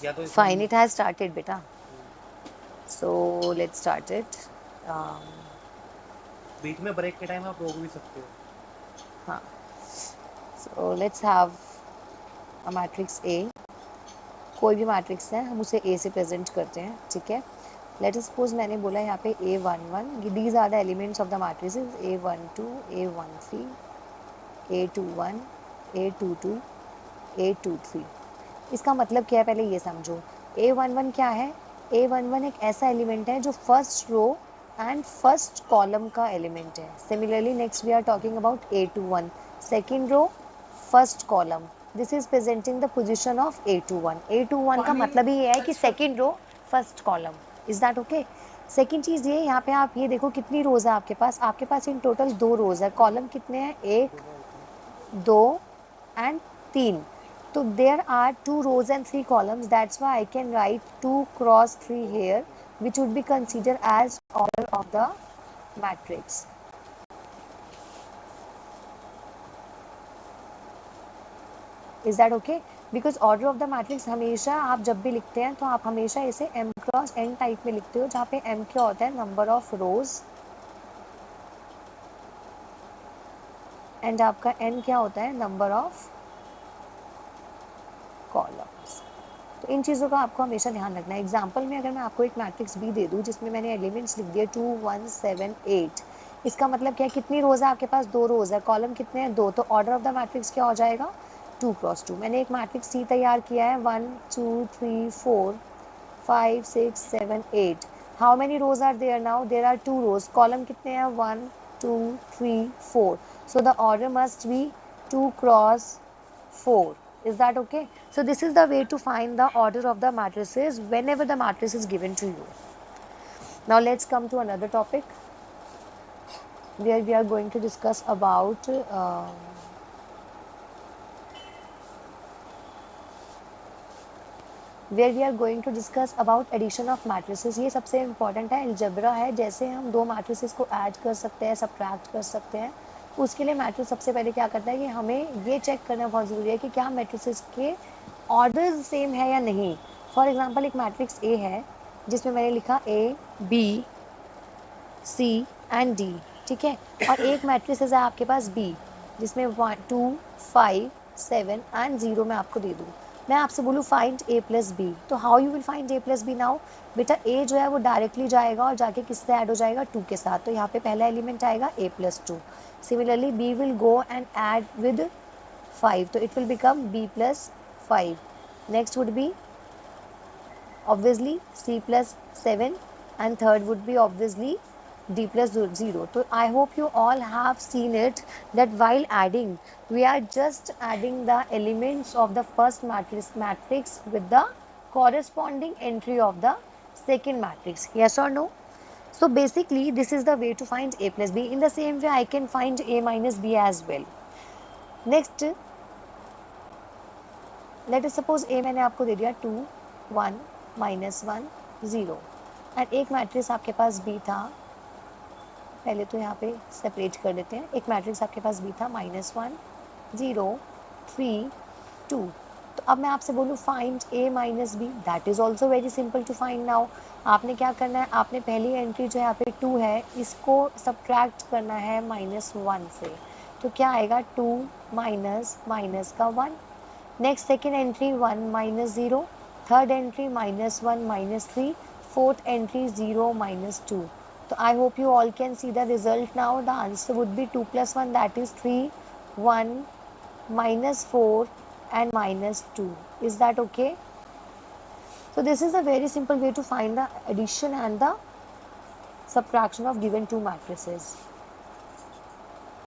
या तो इसमें Fine, it has started, beta. So let's start it. Um, बीच में ब्रेक के टाइम आप रोक भी सकते हो। हाँ. So let's have a matrix A. कोई भी मैट्रिक्स है हम उसे A से प्रेजेंट करते हैं, ठीक है. लेट सपोज मैंने बोला यहाँ पे A11, these are the elements of the matrices A12, A13, A21, A22, A23. इसका मतलब क्या है पहले ये समझो. A11 क्या है? A11 एक ऐसा एलिमेंट है जो first row and first column का एलिमेंट है. Similarly next we are talking about A21, second row first column. This is presenting the position of A21. A21 का मतलब ही ये है कि second row first column. Is that okay? Second चीज़ ये, यहाँ पे आप ये देखो कितनी रोज है आपके पास इन टोटल 2 रोज है. कॉलम कितने हैं? 1, 2 and 3. So there are 2 rows and 3 columns. That's why I can write 2 cross 3 here, which would be considered as order of the matrix. Is that okay? Because order of the matrix हमेशा आप जब भी लिखते हैं तो आप हमेशा इसे m cross n टाइप में लिखते हो, जहाँ पे m क्या होता है? नंबर ऑफ रोज, एंड आपका n क्या होता है? Number of columns. तो इन चीज़ों का आपको हमेशा ध्यान रखना है. एग्जाम्पल में अगर मैं आपको एक मैट्रिक्स बी दे दूँ जिसमें मैंने एलिमेंट्स लिख दिए 2, 1, 7, 8, इसका मतलब क्या है? कितनी रोज है आपके पास? 2 रोज है. कॉलम कितने हैं? 2. तो ऑर्डर ऑफ द मैट्रिक्स क्या हो जाएगा? 2 क्रॉस 2. मैंने एक मैट्रिक्स सी तैयार किया है 1, 2, 3, 4, 5, 6, 7, 8. How many rows are there now? There are 2 rows. Column कितने हैं? 1, 2, 3, 4. So the order must be 2 cross 4. Is that okay? So this is the way to find the order of the matrices whenever the matrix is given to you. Now let's come to another topic where we are going to discuss about addition of matrices. ये सबसे important है. algebra है. जैसे हम दो matrices को add कर सकते हैं, subtract कर सकते हैं, उसके लिए मैट्रिक्स सबसे पहले क्या करता है कि हमें ये चेक करना बहुत ज़रूरी है कि क्या मैट्रिसेस के ऑर्डर सेम है या नहीं. फॉर एग्जांपल एक मैट्रिक्स ए है जिसमें मैंने लिखा ए, बी, सी एंड डी, ठीक है. और एक मैट्रिसेस है आपके पास बी जिसमें 1, 2, 5, 7 एंड 0 मैं आपको दे दूँ. मैं आपसे बोलूँ फाइंड ए प्लस बी, तो how you will find A plus B now? बेटा ए जो है वो डायरेक्टली जाएगा और जाके किससे ऐड हो जाएगा? 2 के साथ. तो यहाँ पे पहला एलिमेंट आएगा a plus 2. Similarly b will go and add with 5, तो it will become b plus 5. Next would be obviously c plus 7 and third would be obviously d plus 0. So I hope you all have seen it that while adding we are just adding the elements of the first matrix with the corresponding entry of the second matrix. Yes or no? So basically this is the way to find a plus b. In the same way I can find a minus b as well. Next, let us suppose a मैंने आपको दे दिया 2, 1, -1, 0 and एक matrix आपके पास B था. पहले तो यहाँ पे सेपरेट कर देते हैं. एक मैट्रिक्स आपके पास बी था -1, 0, 3, 2. तो अब मैं आपसे बोलूँ find A minus B, that is also very simple to find. Now आपने क्या करना है? आपने पहली एंट्री जो यहाँ पे 2 है इसको सब्ट्रैक्ट करना है -1 से. तो क्या आएगा? 2 माइनस माइनस का 1. Next second entry 1 minus 0, third entry -1 -3, fourth entry 0 -2. So I hope you all can see the result now. The answer would be 2 plus 1, that is 3, 1, -4 and -2. Is that okay? So this is a very simple way to find the addition and the subtraction of given two matrices.